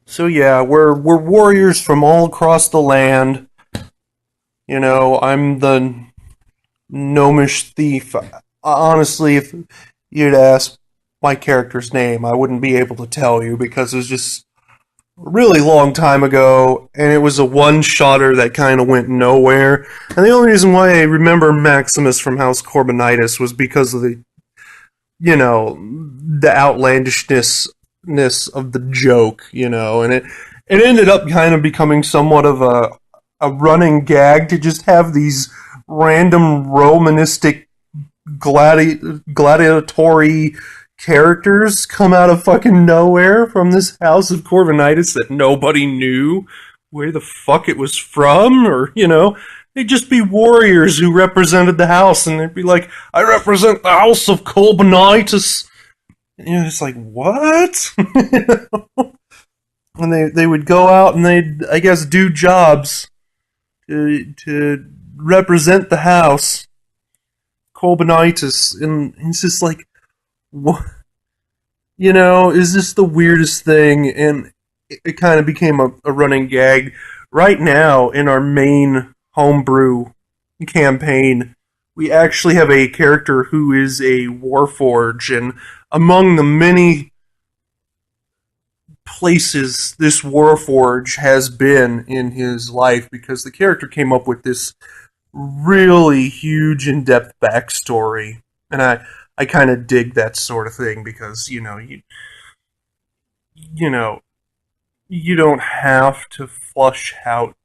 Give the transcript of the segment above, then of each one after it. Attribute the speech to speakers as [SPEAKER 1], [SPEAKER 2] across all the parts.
[SPEAKER 1] So yeah, we're warriors from all across the land. You know, I'm the gnomish thief. Honestly, if you'd ask my character's name, I wouldn't be able to tell you because it was just a really long time ago, and it was a one-shotter that kind of went nowhere. And the only reason why I remember Maximus from House Corbinitis was because of the outlandishness of the joke, and it ended up kind of becoming somewhat of a running gag to just have these random Romanistic gladiatory characters come out of fucking nowhere from this House of Corvinitis that nobody knew where the fuck it was from, or, they'd just be warriors who represented the house, and they'd be like, I represent the House of Corvinitis. And it's like, what? And they would go out and they'd, I guess, do jobs to represent the house. Corbinitis, and it's just like, what? Is this the weirdest thing? And it kind of became a running gag. Right now, in our main homebrew campaign, we actually have a character who is a warforge, and among the many places this warforge has been in his life, because the character came up with this really huge in-depth backstory, and I kind of dig that sort of thing because you don't have to flush out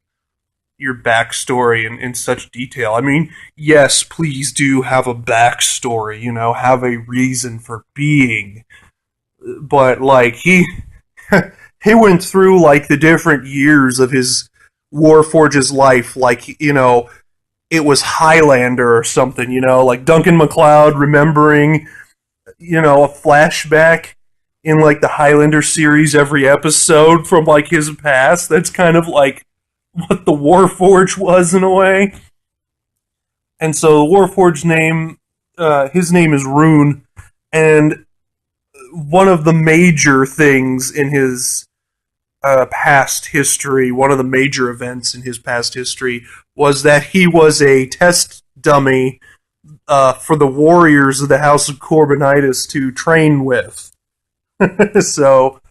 [SPEAKER 1] your backstory in such detail. I mean, yes, please do have a backstory, have a reason for being, but like he he went through like the different years of his Warforge's life, like it was Highlander or something, like Duncan MacLeod remembering, a flashback in like the Highlander series every episode from like his past. That's kind of like what the Warforge was in a way. And so the Warforge name, his name is Rune, and one of the major things in his past history, one of the major events in his past history, was that he was a test dummy for the warriors of the House of Corbinitis to train with. So,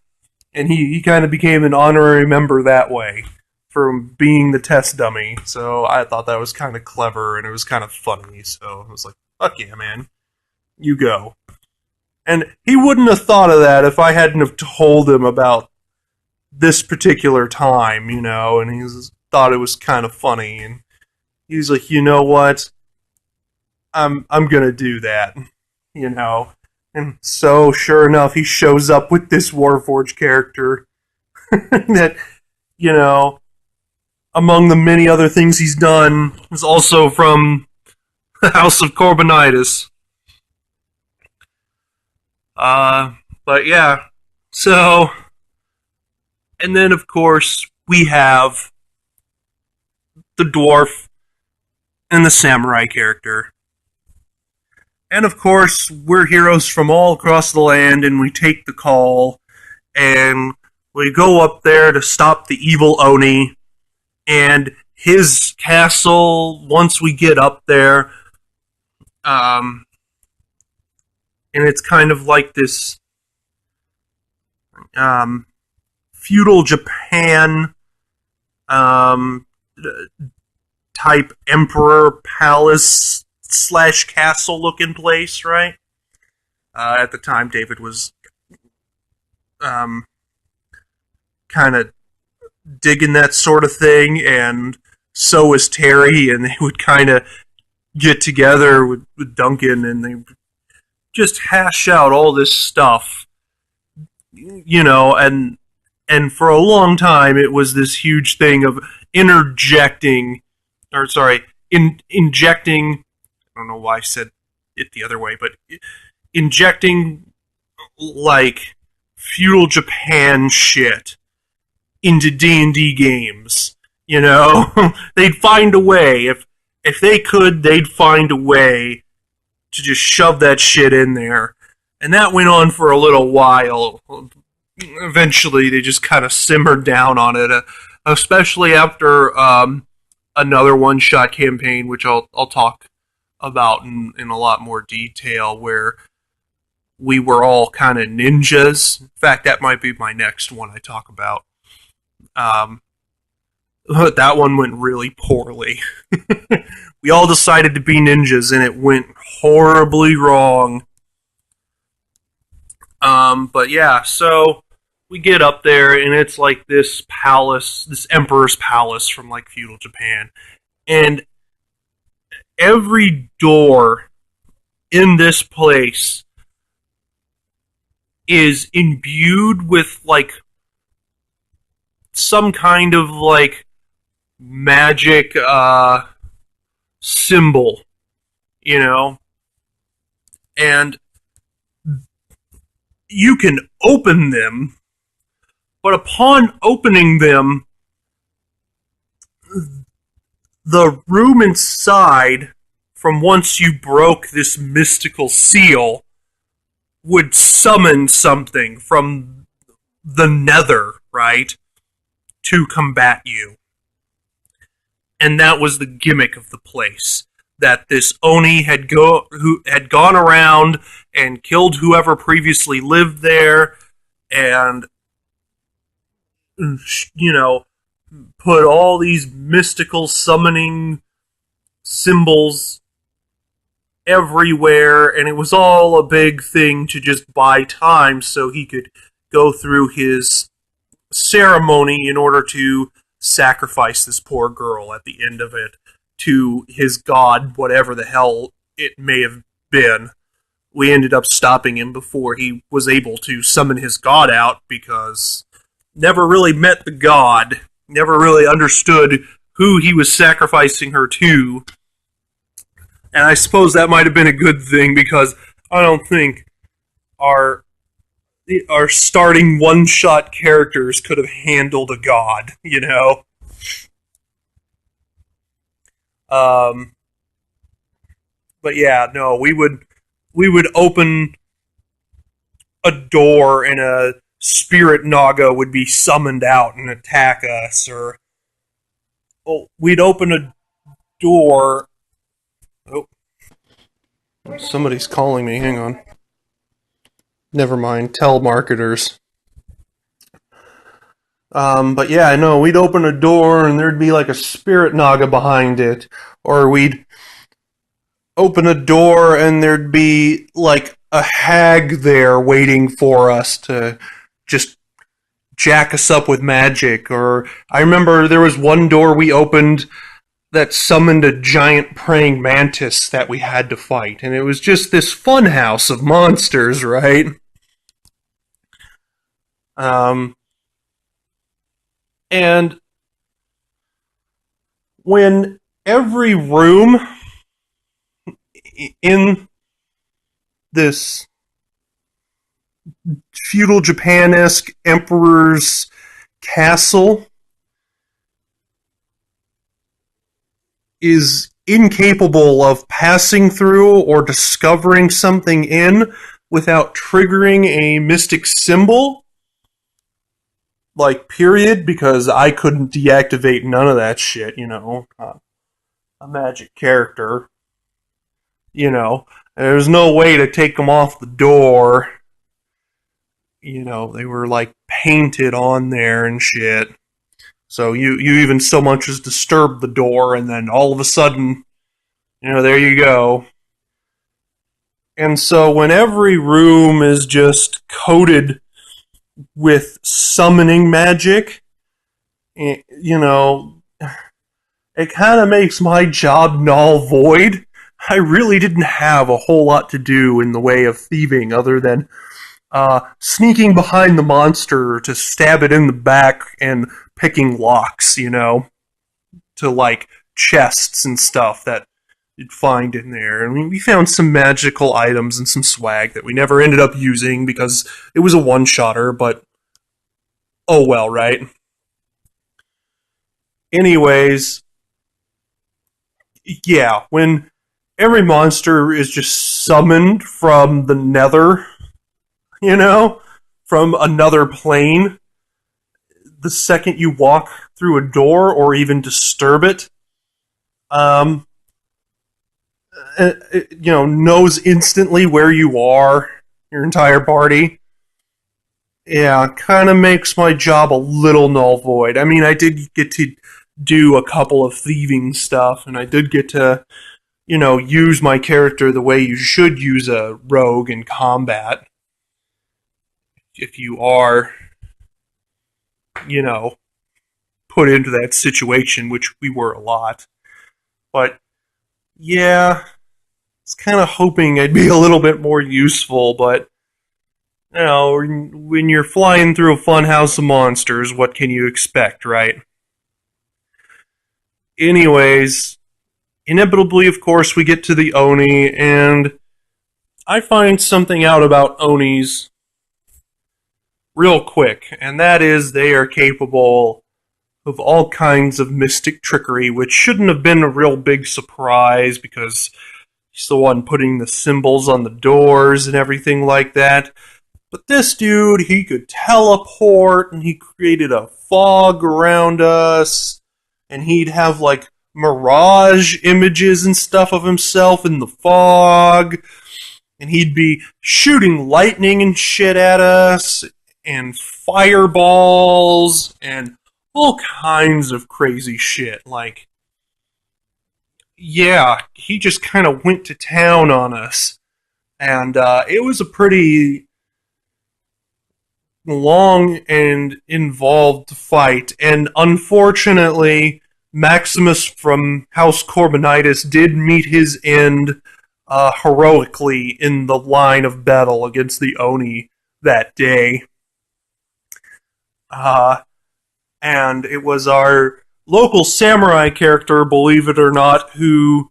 [SPEAKER 1] and he kind of became an honorary member that way from being the test dummy. So I thought that was kind of clever and it was kind of funny. So I was like, fuck yeah, man, you go. And he wouldn't have thought of that if I hadn't have told him about this particular time, and he thought it was kind of funny, and he's like, you know what, I'm gonna do that, and so sure enough, he shows up with this Warforge character that, among the many other things he's done, is also from the House of Corbinitis. But yeah, so, and then of course we have the dwarf and the samurai character. And of course, we're heroes from all across the land, and we take the call, and we go up there to stop the evil Oni, and his castle, once we get up there, and it's kind of like this feudal Japan type emperor palace / castle looking place, right? At the time, David was kind of digging that sort of thing, and so was Terry, and they would kind of get together with Duncan, and they just hash out all this stuff, and for a long time it was this huge thing of injecting, I don't know why I said it the other way, but injecting like feudal Japan shit into D&D games. They'd find a way. If they could, they'd find a way to just shove that shit in there. And that went on for a little while. eventually they just kind of simmered down on it, especially after another one-shot campaign, which I'll talk about in a lot more detail, where we were all kind of ninjas. In fact, that might be my next one I talk about. Um, that one went really poorly. We all decided to be ninjas, and it went horribly wrong. But yeah, so we get up there, and it's like this palace, this emperor's palace from like feudal Japan, and every door in this place is imbued with like some kind of like magic symbol, you know, and you can open them, but upon opening them, the room inside, from once you broke this mystical seal, would summon something from the nether, right, to combat you. And that was the gimmick of the place. That this Oni who had gone around and killed whoever previously lived there, and you know, put all these mystical summoning symbols everywhere, and it was all a big thing to just buy time so he could go through his ceremony in order to sacrifice this poor girl at the end of it to his god, whatever the hell it may have been. We ended up stopping him before he was able to summon his god out, because never really met the god, never really understood who he was sacrificing her to. And I suppose that might have been a good thing, because I don't think our starting one-shot characters could have handled a god, you know? Um, but yeah, no, we would open a door and a spirit naga would be summoned out and attack us, or we'd open a door. Oh, somebody's calling me. Hang on. Never mind. Telemarketers. But yeah, no, we'd open a door and there'd be like a spirit naga behind it, or we'd open a door and there'd be like a hag there waiting for us to just jack us up with magic. Or I remember there was one door we opened that summoned a giant praying mantis that we had to fight, and it was just this funhouse of monsters, right? Um, and when every room in this feudal Japan-esque emperor's castle is incapable of passing through or discovering something in without triggering a mystic symbol, like, period, because I couldn't deactivate none of that shit, you know. A magic character, you know. There's no way to take them off the door. You know, they were, like, painted on there and shit. So you even so much as disturb the door, and then all of a sudden, you know, there you go. And so when every room is just coated with summoning magic, you know, it kind of makes my job null void. I really didn't have a whole lot to do in the way of thieving other than sneaking behind the monster to stab it in the back and picking locks, you know, to like chests and stuff that you'd find in there. I mean, we found some magical items and some swag that we never ended up using because it was a one-shotter, but oh well, right? Anyways, yeah, when every monster is just summoned from the nether, you know, from another plane the second you walk through a door or even disturb it. Um, knows instantly where you are, your entire party. Yeah, kind of makes my job a little null void. I mean, I did get to do a couple of thieving stuff, and I did get to, use my character the way you should use a rogue in combat. If you are, you know, put into that situation, which we were a lot. But, yeah, I was kind of hoping I'd be a little bit more useful, but when you're flying through a fun house of monsters, what can you expect, right? Anyways, inevitably, of course, we get to the Oni, and I find something out about Onis real quick, and that is they are capable of all kinds of mystic trickery, which shouldn't have been a real big surprise because he's the one putting the symbols on the doors and everything like that. But this dude, he could teleport, and he created a fog around us, and he'd have, like, mirage images and stuff of himself in the fog, and he'd be shooting lightning and shit at us, and fireballs, and all kinds of crazy shit. Like, yeah, he just kind of went to town on us, and it was a pretty long and involved fight, and unfortunately, Maximus from House Corbinitis did meet his end heroically in the line of battle against the Oni that day. And it was our local samurai character, believe it or not, who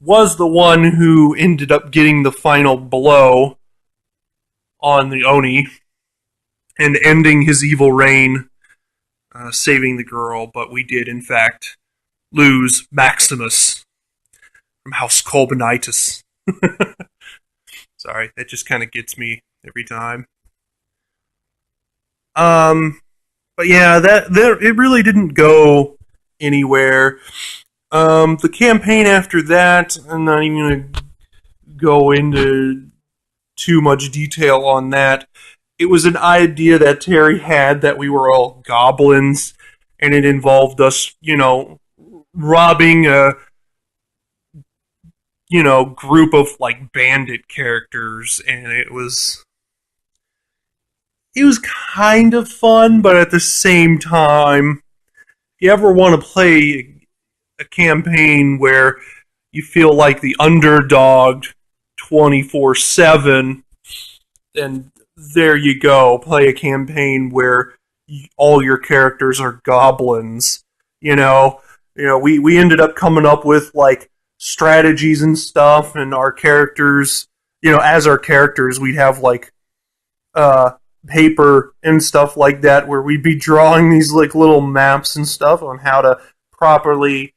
[SPEAKER 1] was the one who ended up getting the final blow on the Oni and ending his evil reign, saving the girl, but we did, in fact, lose Maximus from House Colbinitis. Sorry, that just kind of gets me every time. But yeah, it really didn't go anywhere. The campaign after that, I'm not even going to go into too much detail on that. It was an idea that Terry had that we were all goblins, and it involved us, robbing a, group of, like, bandit characters, and it was kind of fun, but at the same time, if you ever want to play a campaign where you feel like the underdog 24/7, then there you go. Play a campaign where all your characters are goblins. We ended up coming up with, like, strategies and stuff, and our characters, as our characters, we'd have, like, paper and stuff like that where we'd be drawing these, like, little maps and stuff on how to properly,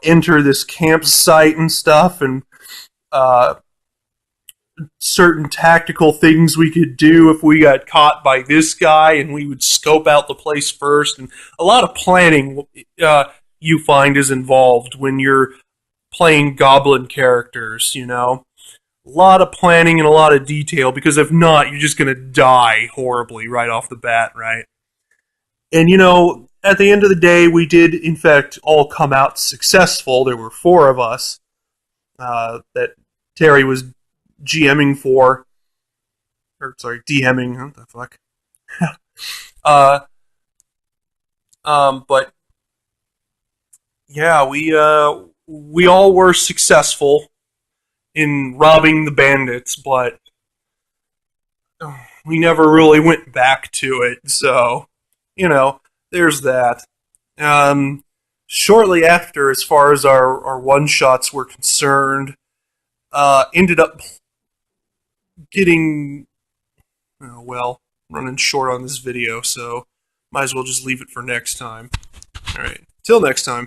[SPEAKER 1] enter this campsite and stuff, and certain tactical things we could do if we got caught by this guy, and we would scope out the place first. And a lot of planning you find is involved when you're playing goblin characters, A lot of planning and a lot of detail, because if not, you're just going to die horribly right off the bat, right? And, at the end of the day, we did, in fact, all come out successful. There were 4 of us that Terry was GMing for, or sorry, DMing. What the fuck? But yeah, we all were successful in robbing the bandits, but we never really went back to it. So, there's that. Shortly after, as far as our one-shots were concerned, ended up getting, running short on this video, so might as well just leave it for next time. Alright, till next time.